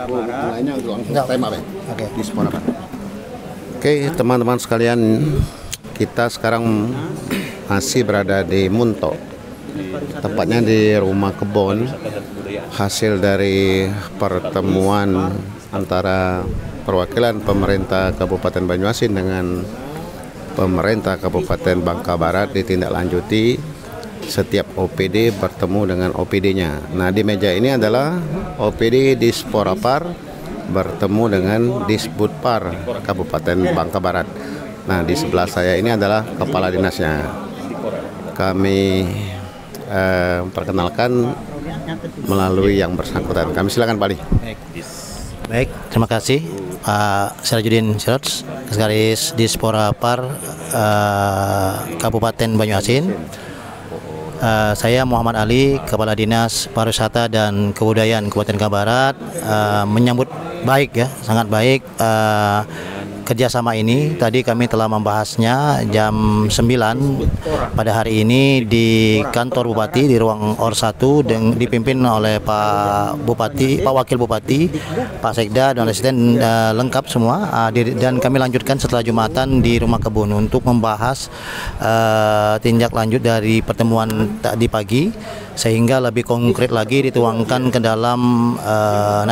Mulainya langsung tema, Pak. Oke. Dispora, Pak. Oke, teman-teman sekalian, kita sekarang masih berada di Munto. Tepatnya di rumah kebun, hasil dari pertemuan antara perwakilan pemerintah Kabupaten Banyuasin dengan pemerintah Kabupaten Bangka Barat ditindaklanjuti setiap OPD bertemu dengan OPD-nya. Nah, di meja ini adalah OPD Disporapar bertemu dengan Disbudpar Kabupaten Bangka Barat. Nah, di sebelah saya ini adalah kepala dinasnya. Kami perkenalkan melalui yang bersangkutan. Kami silakan, Pak Ali. Baik, terima kasih Pak Sirajuddin Siroj, Sekretaris Disporapar Kabupaten Banyuasin. Saya Muhammad Ali, Kepala Dinas Pariwisata dan Kebudayaan Kabupaten Bangka Barat, menyambut baik ya, sangat baik kerjasama ini. Tadi kami telah membahasnya jam 9 pada hari ini di kantor Bupati di ruang OR 1 dipimpin oleh Pak Bupati, Pak Wakil Bupati, Pak Sekda dan asisten lengkap semua, dan kami lanjutkan setelah Jumatan di Rumah Kebun untuk membahas tindak lanjut dari pertemuan tadi pagi, sehingga lebih konkret lagi dituangkan ke dalam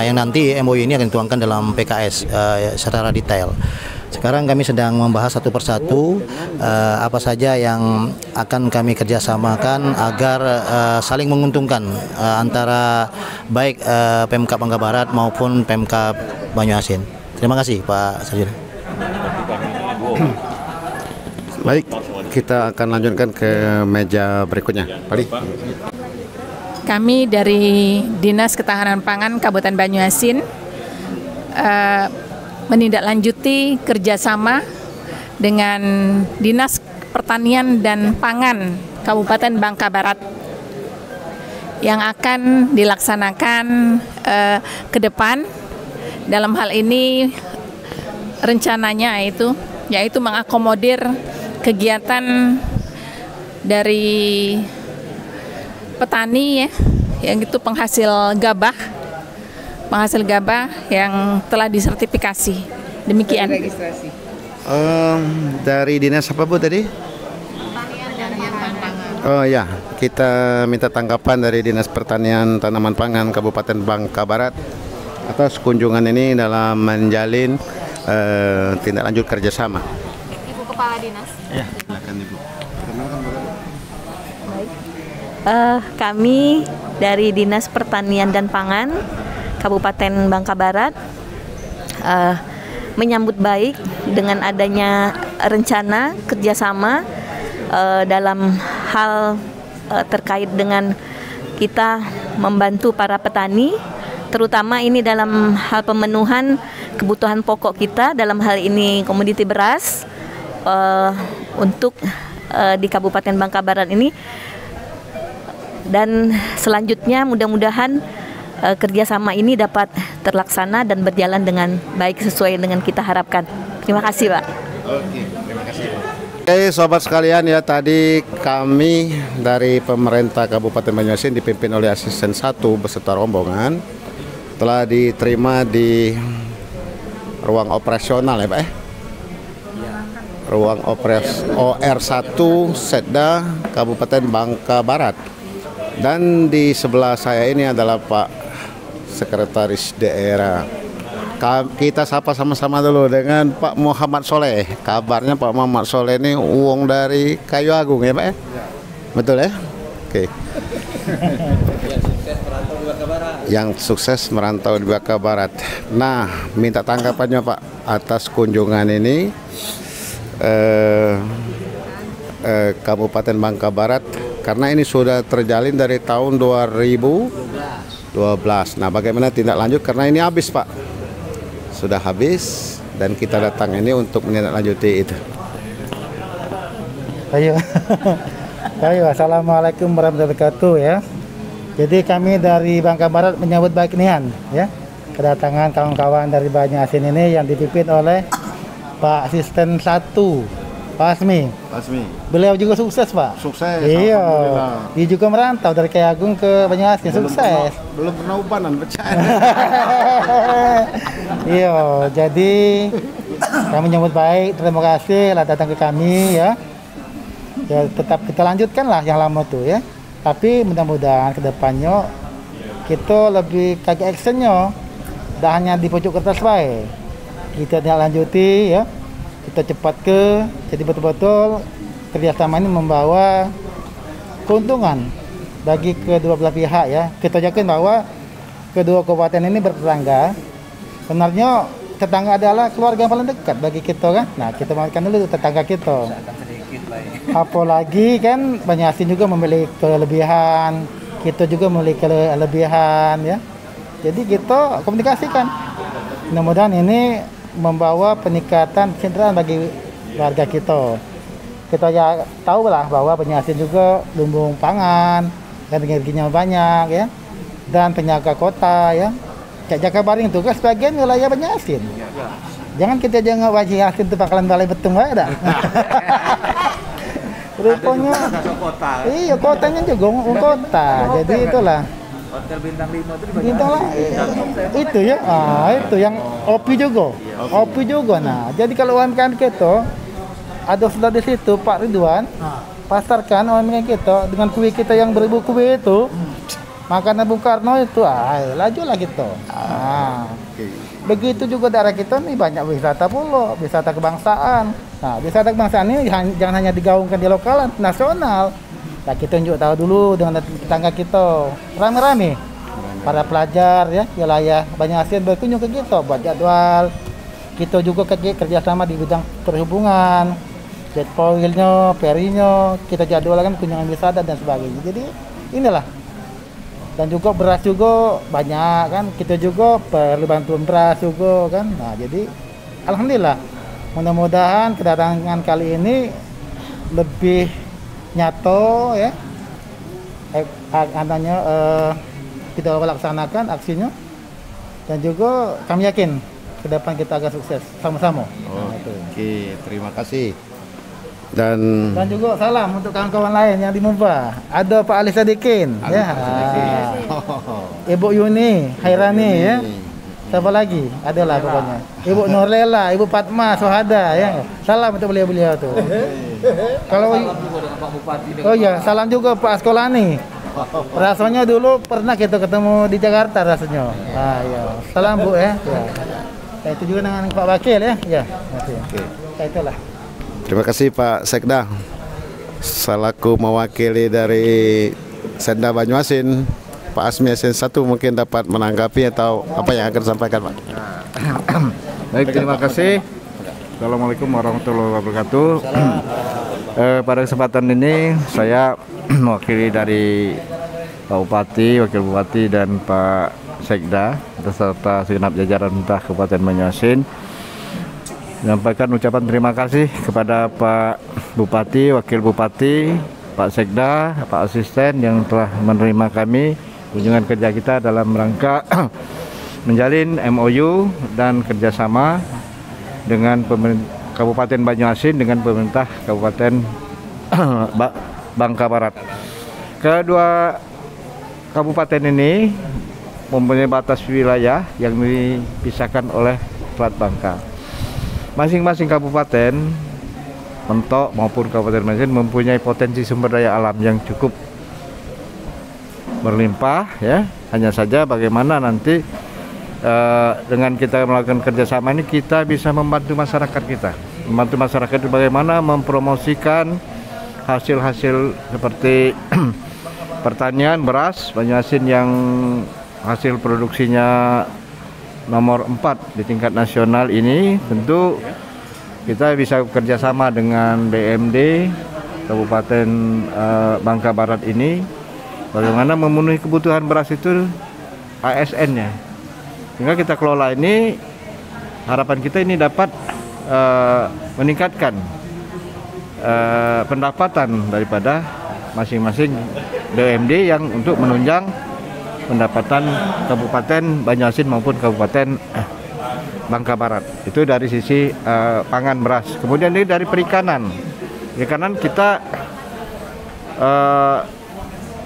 yang nanti MOU ini akan dituangkan dalam PKS secara detail. Sekarang kami sedang membahas satu persatu apa saja yang akan kami kerjasamakan agar saling menguntungkan antara baik Pemkab Bangka Barat maupun Pemkab Banyuasin. Terima kasih Pak Sarjana. Baik, kita akan lanjutkan ke meja berikutnya. Pak Ali. Kami dari Dinas Ketahanan Pangan Kabupaten Banyuasin menindaklanjuti kerjasama dengan Dinas Pertanian dan Pangan Kabupaten Bangka Barat yang akan dilaksanakan ke depan. Dalam hal ini rencananya yaitu mengakomodir kegiatan dari petani ya, yang itu penghasil gabah yang telah disertifikasi. Demikian. Registrasi. Dari dinas apa Bu tadi? Pertanian dan Pangan. Oh ya, kita minta tanggapan dari Dinas Pertanian Tanaman Pangan Kabupaten Bangka Barat atas kunjungan ini dalam menjalin tindak lanjut kerjasama. Ibu Kepala Dinas. Ya, silakan Ibu. Kami dari Dinas Pertanian dan Pangan Kabupaten Bangka Barat menyambut baik dengan adanya rencana kerjasama dalam hal terkait dengan kita membantu para petani, terutama ini dalam hal pemenuhan kebutuhan pokok kita, dalam hal ini komoditi beras untuk di Kabupaten Bangka Barat ini. Dan selanjutnya mudah-mudahan kerjasama ini dapat terlaksana dan berjalan dengan baik sesuai dengan kita harapkan. Terima kasih, Pak. Oke, terima kasih. Oke, sobat sekalian ya, tadi kami dari pemerintah Kabupaten Banyuasin dipimpin oleh asisten 1 beserta rombongan telah diterima di ruang operasional ya Pak ya? Ruang OR 1 Setda Kabupaten Bangka Barat. Dan di sebelah saya ini adalah Pak Sekretaris Daerah. Kita sapa sama-sama dulu dengan Pak Muhammad Soleh. Kabarnya Pak Muhammad Soleh ini uang dari Kayu Agung ya Pak ya? Betul ya? Oke. Yang sukses merantau di Bangka Barat. Nah, minta tanggapannya Pak atas kunjungan ini Kabupaten Bangka Barat, karena ini sudah terjalin dari tahun 2012. Nah, bagaimana tindak lanjut karena ini habis Pak, sudah habis dan kita datang ini untuk menindaklanjuti itu. Ayo, assalamualaikum warahmatullahi wabarakatuh ya. Jadi kami dari Bangka Barat menyambut baik nian ya kedatangan kawan-kawan dari Banyuasin ini yang dipimpin oleh Pak Asisten 1 Pak Asmi. Asmi. Beliau juga sukses, Pak. Sukses. Iya. Alhamdulillah. Dia juga merantau dari Kayagung ke Banyuasin, sukses. Belum pernah ubanan percaya. Iya, jadi kami menyambut baik, terima kasih lah datang ke kami ya. Ya tetap kita lanjutkan lah yang lama tuh ya. Tapi mudah-mudahan kedepannya kita lebih kagak actionnya, dah hanya di pojok kertas baik. Kita tidak lanjuti ya. Kita cepat jadi betul-betul kerjasama ini membawa keuntungan bagi kedua belah pihak ya. Kita yakin bahwa kedua kabupaten ini bertetangga. Sebenarnya tetangga adalah keluarga yang paling dekat bagi kita kan. Nah kita makan dulu tetangga kita. Apalagi kan Banyuasin juga memiliki kelebihan, kita juga memiliki kelebihan ya. Jadi kita komunikasikan. Mudah-mudahan ini membawa peningkatan kesejahteraan bagi warga kita. Kita ya tahu lah bahwa Banyuasin juga lumbung pangan dan energinya banyak ya, dan penyangga kota ya. Kayak Jakabaring itu kan sebagian wilayah Banyuasin. Jangan kita jangan Banyuasin itu bakalan balai betung ada. Rupanya iya kotanya juga kota. Jadi itulah. Hotel bintang 5 itu di Bintang lah, itu ya, itu yang OPI juga, OPI juga. Nah, jadi kalau UMKM kita ada sudah di situ Pak Ridwan, pasarkan UMKM kita dengan kue kita yang beribu kue itu, makanan Bung Karno itu, lajulah kita. Begitu juga daerah kita nih banyak wisata pula, wisata kebangsaan. Nah, wisata kebangsaan ini jangan hanya digaungkan di lokal, nasional. Nah, kita tunjuk tahu dulu dengan tetangga kita rame-rame para pelajar ya wilayah Banyuasin berkunjung ke kita buat jadwal. Kita juga kerjasama di bidang perhubungan, jet poilnya, perinya, kita jadwalkan kunjungan wisata dan sebagainya. Jadi inilah. Dan juga beras juga banyak kan, kita juga perlu bantuan beras juga kan. Nah jadi alhamdulillah mudah-mudahan kedatangan kali ini lebih nyato ya, kita laksanakan aksinya, dan juga kami yakin ke depan kita akan sukses sama-sama. Oke, terima kasih. Dan juga salam untuk kawan-kawan lain yang di Mumpa. Ada Pak Ali Sadikin, ya. Ibu Yuni, Hairani ya. Siapa lagi? Adalah pokoknya. Ibu Nurlela, Ibu Fatma, Sohada ya. Salam untuk beliau-beliau tuh. Kalau oh ya, salam juga Pak Askolani. Rasanya dulu pernah kita ketemu di Jakarta rasanya. Ya. Salam Bu ya. Ya. Itu juga dengan Pak Wakil ya. Ya. Oke. Itulah. terima kasih Pak Sekda selaku mewakili dari Setda Banyuasin. Pak Asmi SN1 mungkin dapat menanggapi atau apa yang akan disampaikan Pak. Baik, terima kasih. Assalamualaikum warahmatullahi wabarakatuh. Pada kesempatan ini saya mewakili dari Pak Bupati, Wakil Bupati dan Pak Sekda beserta segenap jajaran pemerintah Kabupaten Banyuasin menyampaikan ucapan terima kasih kepada Pak Bupati, Wakil Bupati, Pak Sekda, Pak Asisten yang telah menerima kami kunjungan kerja kita dalam rangka menjalin MOU dan kerjasama dengan Kabupaten Banyuasin dengan pemerintah Kabupaten Bangka Barat. Kedua kabupaten ini mempunyai batas wilayah yang dipisahkan oleh Selat Bangka. Masing-masing kabupaten, Mentok maupun Kabupaten Banyuasin mempunyai potensi sumber daya alam yang cukup berlimpah ya. Hanya saja bagaimana nanti dengan kita melakukan kerjasama ini kita bisa membantu masyarakat kita, membantu masyarakat itu bagaimana mempromosikan hasil-hasil seperti pertanian beras Banyuasin yang hasil produksinya nomor 4 di tingkat nasional ini. Tentu kita bisa kerjasama dengan BMD Kabupaten Bangka Barat ini bagaimana memenuhi kebutuhan beras itu ASN-nya, sehingga kita kelola ini. Harapan kita ini dapat meningkatkan pendapatan daripada masing-masing BUMD yang untuk menunjang pendapatan Kabupaten Banyuasin maupun Kabupaten Bangka Barat. Itu dari sisi pangan beras. Kemudian ini dari perikanan. Perikanan kita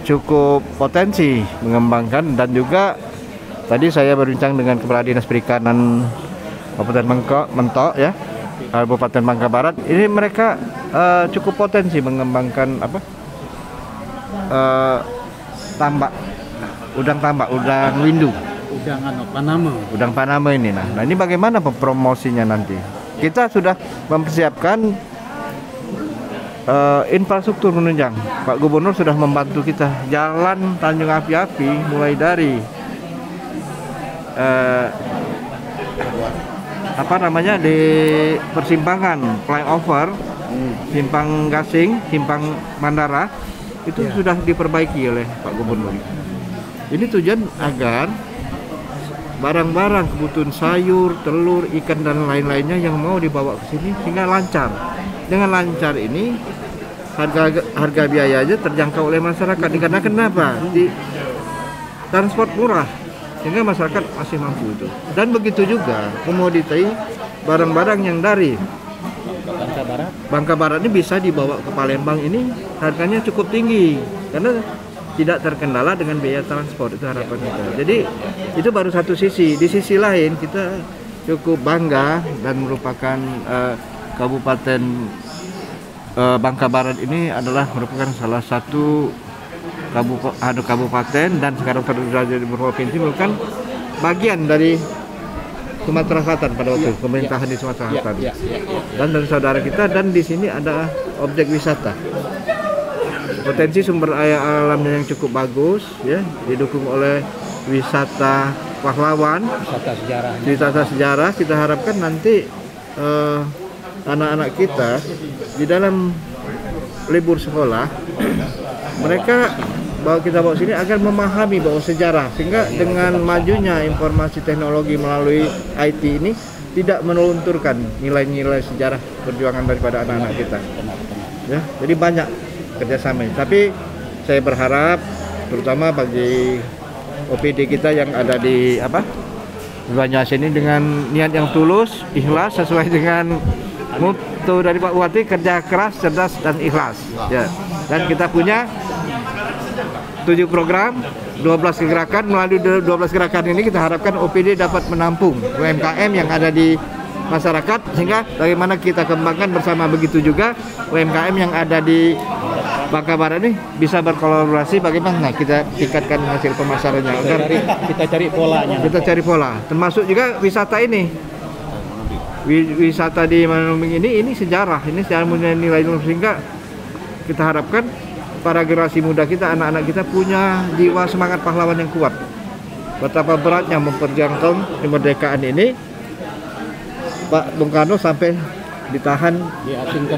cukup potensi mengembangkan, dan juga tadi saya berbincang dengan Kepala Dinas Perikanan Kabupaten Mentok ya, Kabupaten Bangka Barat. Ini mereka cukup potensi mengembangkan tambak, udang windu. Udang Panama ini. Nah, ini bagaimana promosinya nanti? Kita sudah mempersiapkan infrastruktur menunjang. Pak Gubernur sudah membantu kita. Jalan Tanjung Api-Api mulai dari di persimpangan flyover, Simpang Gasing, Simpang Mandara, itu sudah diperbaiki oleh Pak Gubernur. Ini tujuan agar barang-barang kebutuhan sayur, telur, ikan dan lain-lainnya yang mau dibawa ke sini sehingga lancar. Dengan lancar ini harga biayanya terjangkau oleh masyarakat. Karena kenapa? Di transport murah sehingga masyarakat masih mampu itu. Dan begitu juga komoditi barang-barang yang dari Bangka Barat ini bisa dibawa ke Palembang, ini harganya cukup tinggi karena tidak terkendala dengan biaya transport. Itu harapan kita. Jadi itu baru satu sisi. Di sisi lain kita cukup bangga dan merupakan Kabupaten Bangka Barat ini adalah merupakan salah satu kabupaten dan sekarang terjadi di provinsi, merupakan bagian dari Sumatera Selatan pada waktu pemerintahan di Sumatera Selatan. Dan dari saudara kita, dan di sini ada objek wisata. Potensi sumber alamnya yang cukup bagus ya, didukung oleh wisata pahlawan, wisata sejarah. Kita harapkan nanti anak-anak kita di dalam libur sekolah mereka kita bawa sini agar memahami bahwa sejarah, sehingga dengan majunya informasi teknologi melalui IT ini tidak melunturkan nilai-nilai sejarah perjuangan daripada anak-anak kita. Ya, jadi banyak kerjasama. Tapi saya berharap terutama bagi OPD kita yang ada di Banyuasin ini dengan niat yang tulus, ikhlas sesuai dengan motto dari Pak Bupati, kerja keras, cerdas dan ikhlas. Ya. Dan kita punya 7 program, 12 gerakan. Melalui 12 gerakan ini kita harapkan OPD dapat menampung UMKM yang ada di masyarakat, sehingga bagaimana kita kembangkan bersama. Begitu juga UMKM yang ada di Bangka Barat ini bisa berkolaborasi, bagaimana kita tingkatkan hasil pemasarannya agar kita cari polanya. Kita cari pola, termasuk juga wisata ini. Wisata di Manumbing ini sejarah, ini sejarah punya nilai, sehingga kita harapkan para generasi muda kita, anak-anak kita punya jiwa semangat pahlawan yang kuat. Betapa beratnya memperjuangkan kemerdekaan ini, Pak Bung Karno sampai ditahan,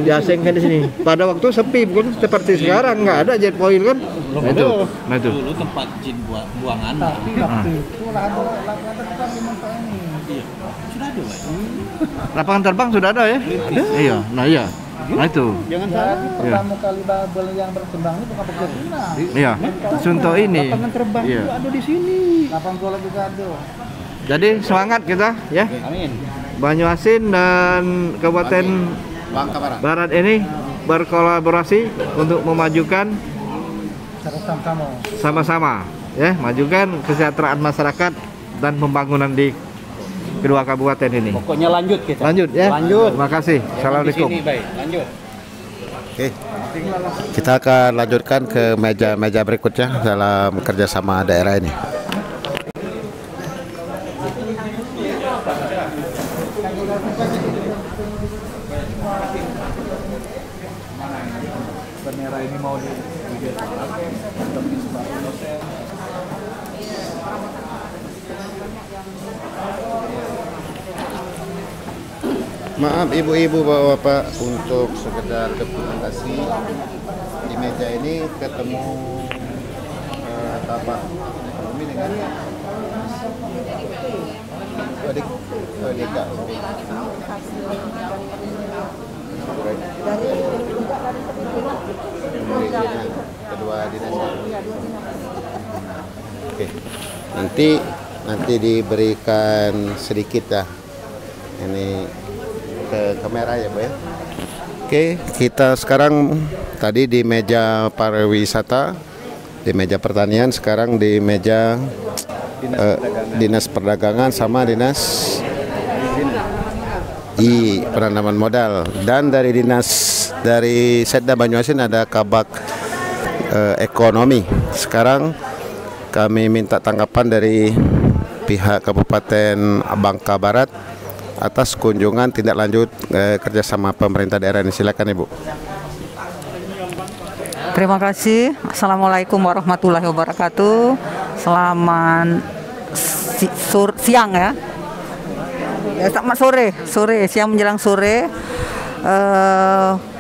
diasingkan di sini. Pada waktu sepi, bukan seperti sekarang, nggak ada jet foil kan? Nah itu. Dulu tempat jin buangan. Tapi waktu itu ada Iya. Sudah ada, Pak. Lapangan terbang sudah ada ya? Ada. Iya. Nah itu. Jangan salah, pertama kali bubble yang berkembang itu bukan pakai Cina. Iya. Contoh ini. Lapangan terbang itu ada di sini. Lapangan bola juga ada. Jadi semangat kita ya. Amin. Banyuasin dan Kabupaten Bangka Barat ini berkolaborasi untuk memajukan sama-sama ya, majukan kesejahteraan masyarakat dan pembangunan di kedua kabupaten ini. Pokoknya lanjut kita. Lanjut ya. Lanjut. Terima kasih. Assalamualaikum. Di sini, baik. Lanjut. Oke. Kita akan lanjutkan ke meja berikutnya dalam kerjasama daerah ini. Bendera ini mau di Maaf ibu-ibu, bapak-bapak, untuk sekedar dokumentasi di meja ini ketemu Bapak ekonomi dengan Deka. Kedua dinas. Oke. Nanti diberikan sedikit ya Ini ke kamera ya, Bu ya. Oke, kita sekarang tadi di meja pariwisata, di meja pertanian, sekarang di meja dinas perdagangan sama dinas penanaman modal. Dan dari Setda Banyuasin ada kabak ekonomi. Sekarang kami minta tanggapan dari pihak Kabupaten Bangka Barat atas kunjungan tindak lanjut kerjasama pemerintah daerah ini. Silakan Ibu. Terima kasih. Assalamualaikum warahmatullahi wabarakatuh. Selamat siang ya. Selamat sore, siang menjelang sore.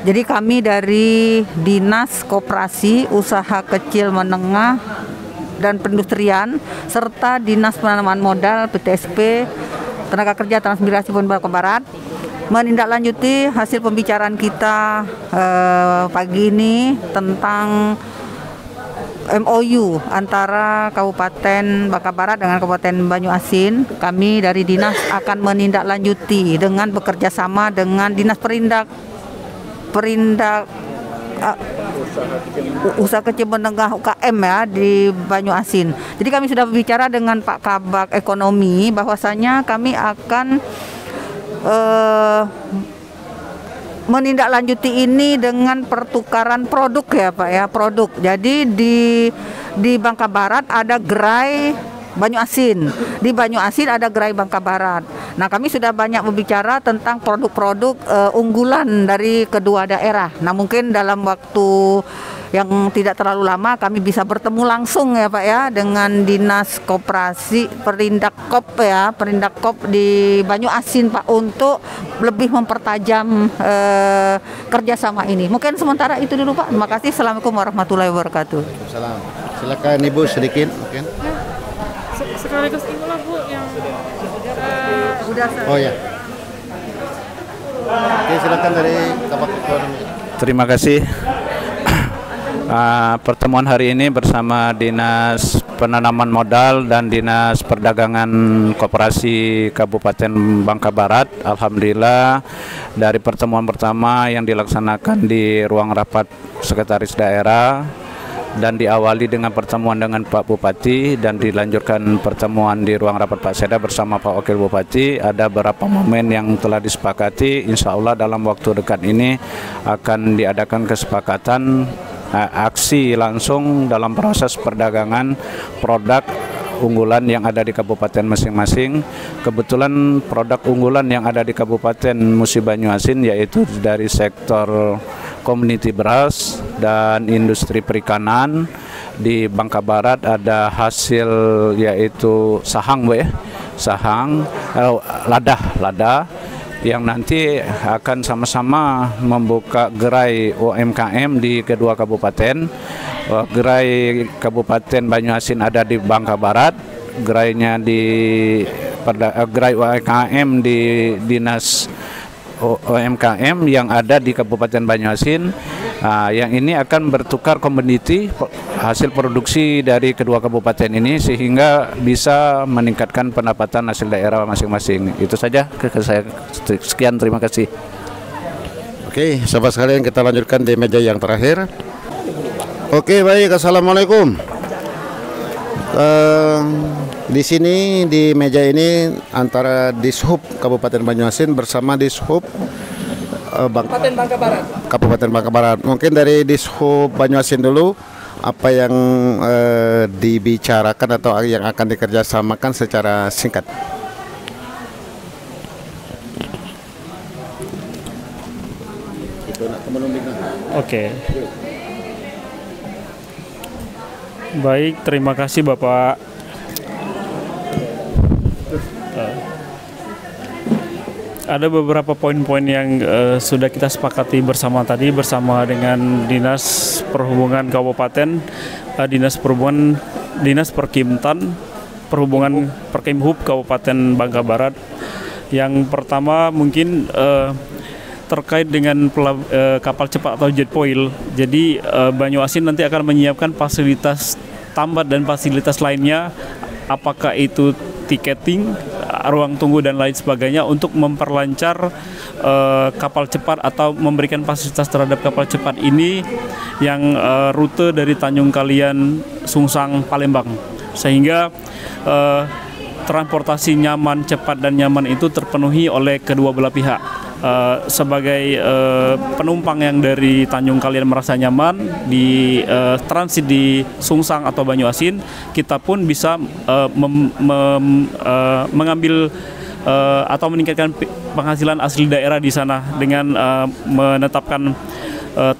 Jadi kami dari Dinas Koperasi, Usaha Kecil Menengah dan Perindustrian serta Dinas Penanaman Modal PTSP Tenaga Kerja Transmigrasi Bangka Barat menindaklanjuti hasil pembicaraan kita pagi ini tentang MOU antara Kabupaten Bangka Barat dengan Kabupaten Banyuasin. Kami dari dinas akan menindaklanjuti dengan bekerja sama dengan Dinas Usaha Kecil Menengah UKM ya di Banyuasin. Jadi kami sudah berbicara dengan Pak Kabak Ekonomi bahwasanya kami akan menindaklanjuti ini dengan pertukaran produk ya Pak ya, produk. Jadi di Bangka Barat ada gerai Banyuasin, di Banyuasin ada gerai Bangka Barat. Nah, kami sudah banyak berbicara tentang produk-produk unggulan dari kedua daerah. Nah, mungkin dalam waktu yang tidak terlalu lama kami bisa bertemu langsung ya Pak ya dengan Dinas Koperasi Perindakop di Banyuasin Pak untuk lebih mempertajam kerjasama ini. Mungkin sementara itu dulu Pak. Terima kasih. Assalamualaikum warahmatullahi wabarakatuh. Salam. Silakan Ibu sedikit mungkin. Sekaligus Ibu lah Bu yang Oh ya. Oke, silakan dari Kabak Ekonomi. Terima kasih. Pertemuan hari ini bersama Dinas Penanaman Modal dan Dinas Perdagangan Koperasi Kabupaten Bangka Barat. Alhamdulillah dari pertemuan pertama yang dilaksanakan di ruang rapat Sekretaris Daerah dan diawali dengan pertemuan dengan Pak Bupati dan dilanjutkan pertemuan di ruang rapat Pak Setda bersama Pak Wakil Bupati. Ada beberapa momen yang telah disepakati. Insya Allah dalam waktu dekat ini akan diadakan kesepakatan aksi langsung dalam proses perdagangan produk unggulan yang ada di kabupaten masing-masing. Kebetulan produk unggulan yang ada di Kabupaten Musi Banyuasin yaitu dari sektor community beras dan industri perikanan. Di Bangka Barat ada hasil yaitu sahang lada yang nanti akan sama-sama membuka gerai UMKM di kedua kabupaten. Gerai Kabupaten Banyuasin ada di Bangka Barat, gerainya gerai UMKM di Dinas UMKM yang ada di Kabupaten Banyuasin. Yang ini akan bertukar komoditi hasil produksi dari kedua kabupaten ini sehingga bisa meningkatkan pendapatan hasil daerah masing-masing. Itu saja saya. Sekian, terima kasih. Oke, sahabat sekalian, kita lanjutkan di meja yang terakhir. Oke, baik. Assalamualaikum. Di sini di meja ini antara Dishub Kabupaten Banyuasin bersama Dishub Kabupaten Bangka Barat. Mungkin dari Dishub Banyuasin dulu, apa yang dibicarakan atau yang akan dikerjasamakan secara singkat. Oke. Baik, terima kasih Bapak. Ada beberapa poin-poin yang sudah kita sepakati bersama tadi bersama dengan Dinas Perhubungan Kabupaten, Dinas Perhubungan, Dinas Perkimtan, Perkimhub Kabupaten Bangka Barat. Yang pertama mungkin terkait dengan kapal cepat atau jet foil. Jadi Banyuasin nanti akan menyiapkan fasilitas tambat dan fasilitas lainnya, apakah itu tiketing ruang tunggu dan lain sebagainya untuk memperlancar kapal cepat atau memberikan fasilitas terhadap kapal cepat ini yang rute dari Tanjung Kalian, Sungsang, Palembang, sehingga transportasi nyaman, cepat dan nyaman itu terpenuhi oleh kedua belah pihak. Sebagai penumpang yang dari Tanjung Kalian merasa nyaman di transit di Sungsang atau Banyuasin, kita pun bisa mengambil atau meningkatkan penghasilan asli daerah di sana dengan menetapkan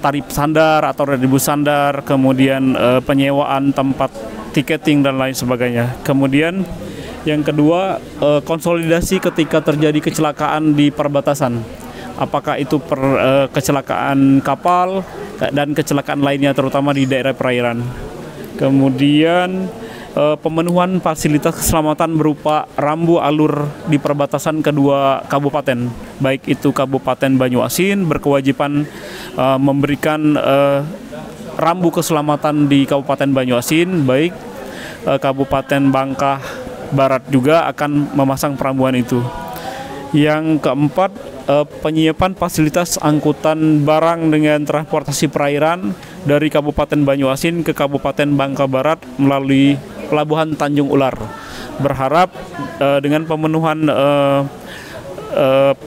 tarif sandar atau redibu sandar, kemudian penyewaan tempat tiketing dan lain sebagainya. Kemudian yang kedua, konsolidasi ketika terjadi kecelakaan di perbatasan. Apakah itu kecelakaan kapal dan kecelakaan lainnya terutama di daerah perairan. Kemudian pemenuhan fasilitas keselamatan berupa rambu alur di perbatasan kedua kabupaten. Baik itu Kabupaten Banyuasin berkewajiban memberikan rambu keselamatan di Kabupaten Banyuasin, baik Kabupaten Bangka Barat juga akan memasang perambuan itu. Yang keempat, penyiapan fasilitas angkutan barang dengan transportasi perairan dari Kabupaten Banyuasin ke Kabupaten Bangka Barat melalui Pelabuhan Tanjung Ular. Berharap dengan pemenuhan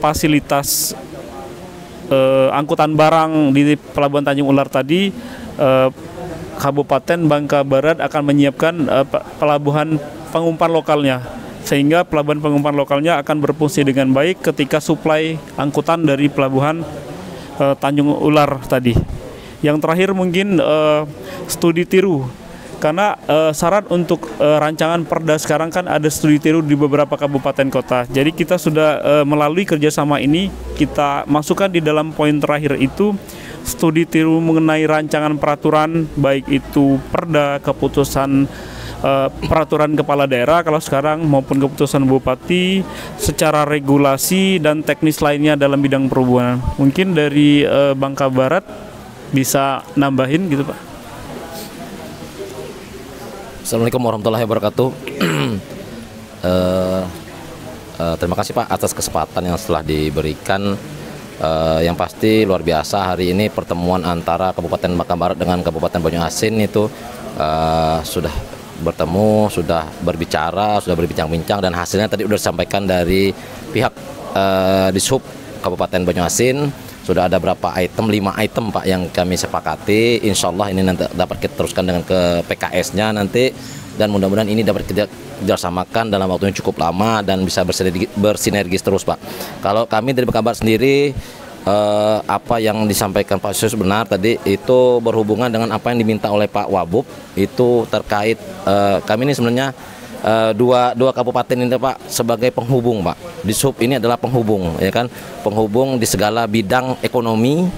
fasilitas angkutan barang di Pelabuhan Tanjung Ular tadi, Kabupaten Bangka Barat akan menyiapkan pelabuhan pengumpan lokalnya, sehingga pelabuhan pengumpan lokalnya akan berfungsi dengan baik ketika suplai angkutan dari Pelabuhan Tanjung Ular tadi. Yang terakhir mungkin studi tiru, karena syarat untuk rancangan perda sekarang kan ada studi tiru di beberapa kabupaten kota. Jadi kita sudah melalui kerjasama ini, kita masukkan di dalam poin terakhir itu studi tiru mengenai rancangan peraturan, baik itu perda, keputusan peraturan kepala daerah kalau sekarang maupun keputusan bupati, secara regulasi dan teknis lainnya dalam bidang perhubungan. Mungkin dari Bangka Barat bisa nambahin gitu, Pak. Assalamualaikum warahmatullahi wabarakatuh. Terima kasih Pak atas kesempatan yang telah diberikan. Yang pasti luar biasa hari ini pertemuan antara Kabupaten Bangka Barat dengan Kabupaten Banyuasin itu sudah bertemu, sudah berbicara, sudah berbincang-bincang, dan hasilnya tadi sudah disampaikan dari pihak Dishub Kabupaten Banyuasin. Sudah ada berapa item, 5 item Pak yang kami sepakati. Insya Allah ini nanti dapat kita teruskan dengan ke PKS-nya nanti, dan mudah-mudahan ini dapat kita kerjasamakan dalam waktu yang cukup lama dan bisa bersinergis terus Pak. Kalau kami dari Bangka Barat sendiri, apa yang disampaikan Pak Sus benar tadi itu berhubungan dengan apa yang diminta oleh Pak Wabub, itu terkait kami ini sebenarnya dua kabupaten ini Pak sebagai penghubung Pak. Dishub ini adalah penghubung, ya kan, penghubung di segala bidang ekonomi,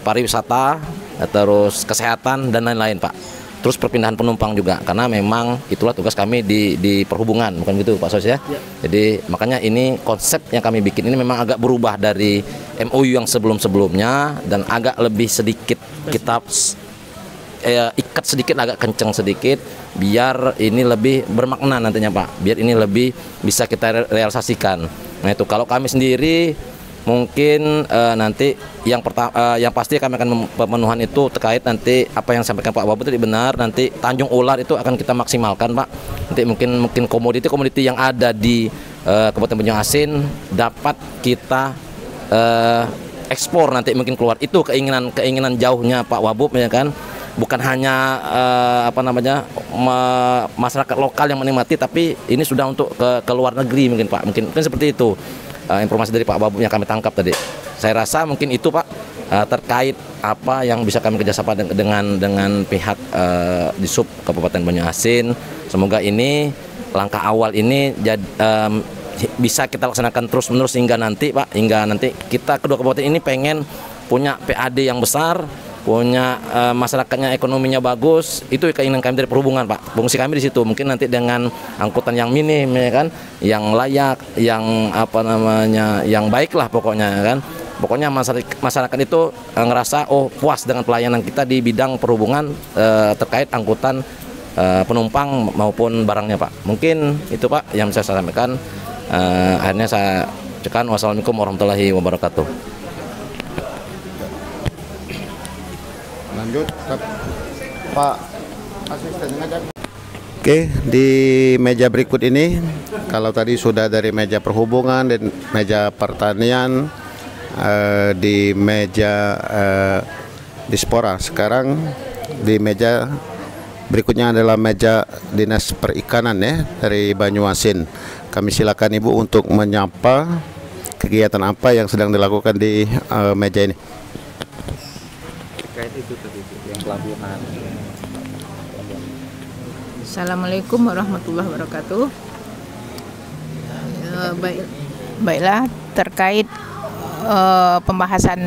pariwisata, terus kesehatan dan lain-lain Pak. Terus perpindahan penumpang juga, karena memang itulah tugas kami di perhubungan, bukan gitu Pak Sos ya? Jadi makanya ini konsep yang kami bikin ini memang agak berubah dari MOU yang sebelum-sebelumnya, dan agak lebih sedikit kita ikat sedikit, agak kenceng sedikit, biar ini lebih bermakna nantinya Pak, biar ini lebih bisa kita realisasikan. Nah itu kalau kami sendiri mungkin nanti yang pasti kami akan pemenuhan itu terkait nanti apa yang disampaikan Pak Wabub tadi benar. Nanti Tanjung Ular itu akan kita maksimalkan Pak. Nanti mungkin komoditi yang ada di Kabupaten Banyuasin dapat kita ekspor nanti mungkin keluar. Itu keinginan jauhnya Pak Wabub, ya kan. Bukan hanya masyarakat lokal yang menikmati, tapi ini sudah untuk ke luar negeri mungkin Pak. Mungkin seperti itu. Informasi dari Pak Wabub yang kami tangkap tadi. Saya rasa mungkin itu Pak terkait apa yang bisa kami kerjasama dengan pihak Dishub Kabupaten Banyuasin. Semoga ini langkah awal ini bisa kita laksanakan terus-menerus hingga nanti Pak, hingga nanti kita kedua kabupaten ini pengen punya PAD yang besar, punya masyarakatnya ekonominya bagus. Itu keinginan kami dari perhubungan Pak. Fungsi kami di situ mungkin nanti dengan angkutan yang minim, ya kan, yang layak, yang yang baik lah pokoknya, ya kan. Pokoknya masyarakat itu ngerasa puas dengan pelayanan kita di bidang perhubungan terkait angkutan penumpang maupun barangnya Pak. Mungkin itu Pak yang bisa saya sampaikan. Akhirnya saya cekkan. Wassalamualaikum warahmatullahi wabarakatuh. Lanjut Pak Asisten ngajak. Oke, di meja berikut ini, kalau tadi sudah dari meja perhubungan dan meja pertanian, di meja dispora, sekarang di meja berikutnya adalah meja dinas perikanan ya dari Banyuasin. Kami silakan Ibu untuk menyapa kegiatan apa yang sedang dilakukan di meja ini. Terkait itu tadi yang pelabuhan. Assalamualaikum warahmatullahi wabarakatuh. Baiklah, terkait pembahasan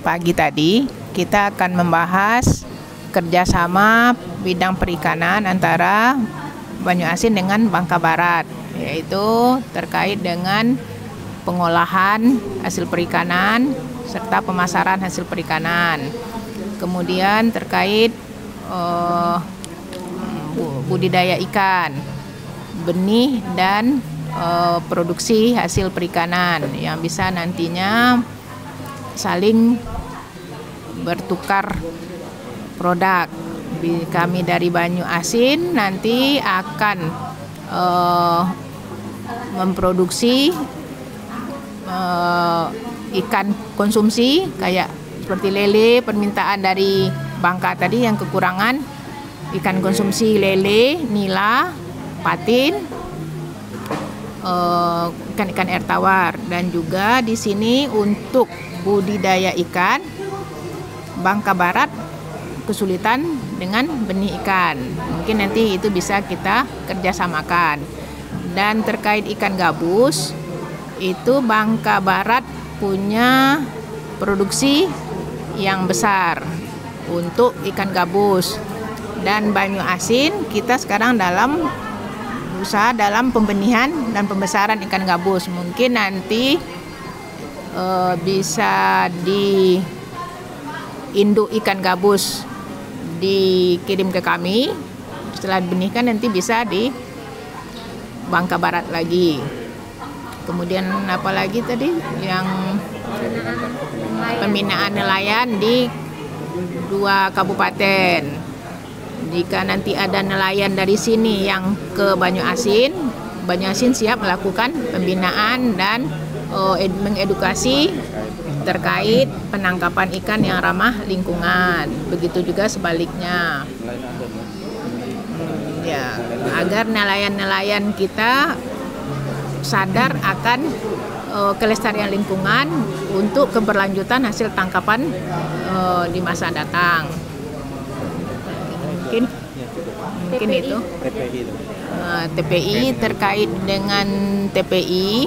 pagi tadi, kita akan membahas kerjasama bidang perikanan antara Banyuasin dengan Bangka Barat, yaitu terkait dengan pengolahan hasil perikanan serta pemasaran hasil perikanan. Kemudian terkait budidaya ikan, benih dan produksi hasil perikanan yang bisa nantinya saling bertukar produk. Kami dari Banyuasin nanti akan memproduksi ikan konsumsi kayak seperti lele, permintaan dari Bangka tadi yang kekurangan ikan konsumsi lele, nila, patin, ikan-ikan air tawar, dan juga di sini untuk budidaya ikan Bangka Barat kesulitan dengan benih ikan. Mungkin nanti itu bisa kita kerjasamakan. Dan terkait ikan gabus, itu Bangka Barat punya produksi yang besar untuk ikan gabus. Dan Banyuasin kita sekarang dalam usaha dalam pembenihan dan pembesaran ikan gabus. Mungkin nanti bisa di induk ikan gabus dikirim ke kami. Setelah dibenihkan nanti bisa di Bangka Barat lagi. Kemudian apa lagi tadi yang pembinaan nelayan di 2 kabupaten. Jika nanti ada nelayan dari sini yang ke Banyuasin, Banyuasin siap melakukan pembinaan dan mengedukasi terkait penangkapan ikan yang ramah lingkungan. Begitu juga sebaliknya. Ya, agar nelayan-nelayan kita sadar akan kelestarian lingkungan untuk keberlanjutan hasil tangkapan di masa datang. Mungkin itu TPI. Terkait dengan TPI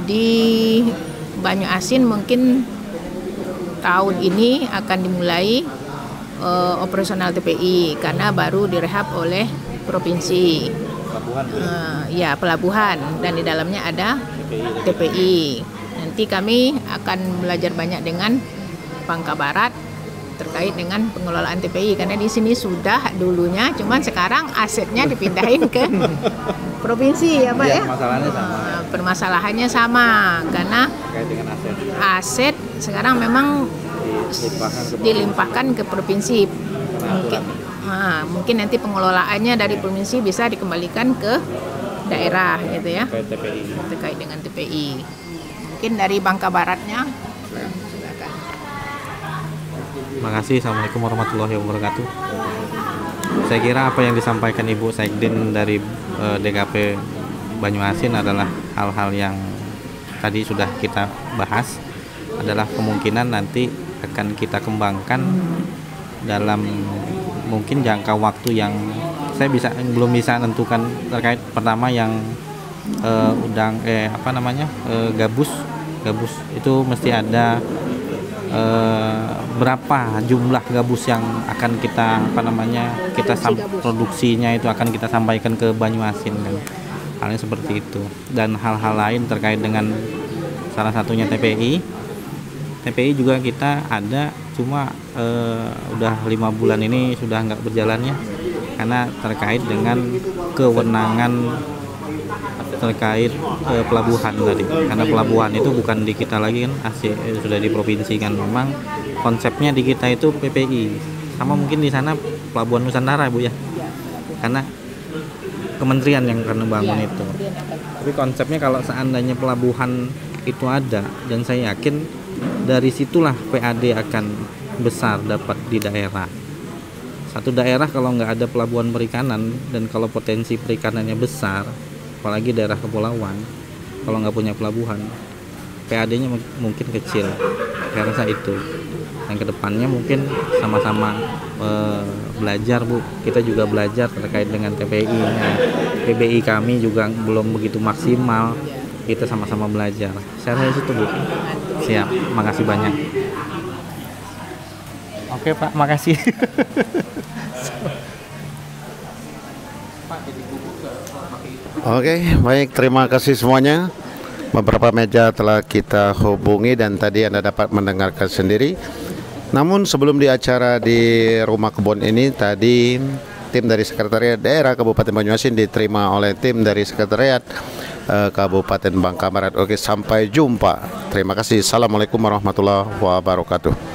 di Banyuasin mungkin tahun ini akan dimulai operasional TPI karena baru direhab oleh provinsi. Ya, pelabuhan, dan di dalamnya ada TPI. Nanti kami akan belajar banyak dengan Bangka Barat terkait dengan pengelolaan TPI karena di sini sudah dulunya, cuman sekarang asetnya dipindahin ke provinsi ya Pak ya. Permasalahannya sama karena aset sekarang memang dilimpahkan ke provinsi. Mungkin nanti pengelolaannya dari provinsi bisa dikembalikan ke daerah gitu ya. Terkait dengan TPI. Mungkin dari Bangka Baratnya. Terima kasih. Assalamualaikum warahmatullahi wabarakatuh. Saya kira apa yang disampaikan Ibu Sekdin dari DKP Banyuasin adalah hal-hal yang tadi sudah kita bahas, adalah kemungkinan nanti akan kita kembangkan dalam mungkin jangka waktu yang saya belum bisa tentukan. Terkait pertama yang gabus itu mesti ada berapa jumlah gabus yang akan kita produksinya itu akan kita sampaikan ke Banyuasin, dan halnya seperti itu. Dan hal-hal lain terkait dengan salah satunya TPI juga kita ada cuma udah 5 bulan ini sudah nggak berjalannya karena terkait dengan kewenangan terkait pelabuhan tadi, karena pelabuhan itu bukan di kita lagi kan, sudah di provinsi kan. Memang konsepnya di kita itu PPI, sama mungkin di sana Pelabuhan Nusantara Bu ya, karena kementerian yang akan membangun itu. Tapi konsepnya kalau seandainya pelabuhan itu ada, dan saya yakin dari situlah PAD akan besar dapat di daerah. Satu daerah kalau nggak ada pelabuhan perikanan, dan kalau potensi perikanannya besar, apalagi daerah kepulauan, kalau nggak punya pelabuhan, PAD-nya mungkin kecil. Saya rasa itu. Dan kedepannya mungkin sama-sama belajar Bu. Kita juga belajar terkait dengan TPI-nya. PBI kami juga belum begitu maksimal. Kita sama-sama belajar. Saya rasa itu Bu. Siap. Makasih banyak. Oke Pak, makasih. Oke, baik, terima kasih semuanya. Beberapa meja telah kita hubungi dan tadi Anda dapat mendengarkan sendiri. Namun sebelum di acara di Rumah Kebon ini, tadi tim dari Sekretariat Daerah Kabupaten Banyuasin diterima oleh tim dari Sekretariat Kabupaten Bangka Barat. Oke, sampai jumpa. Terima kasih. Assalamualaikum warahmatullahi wabarakatuh.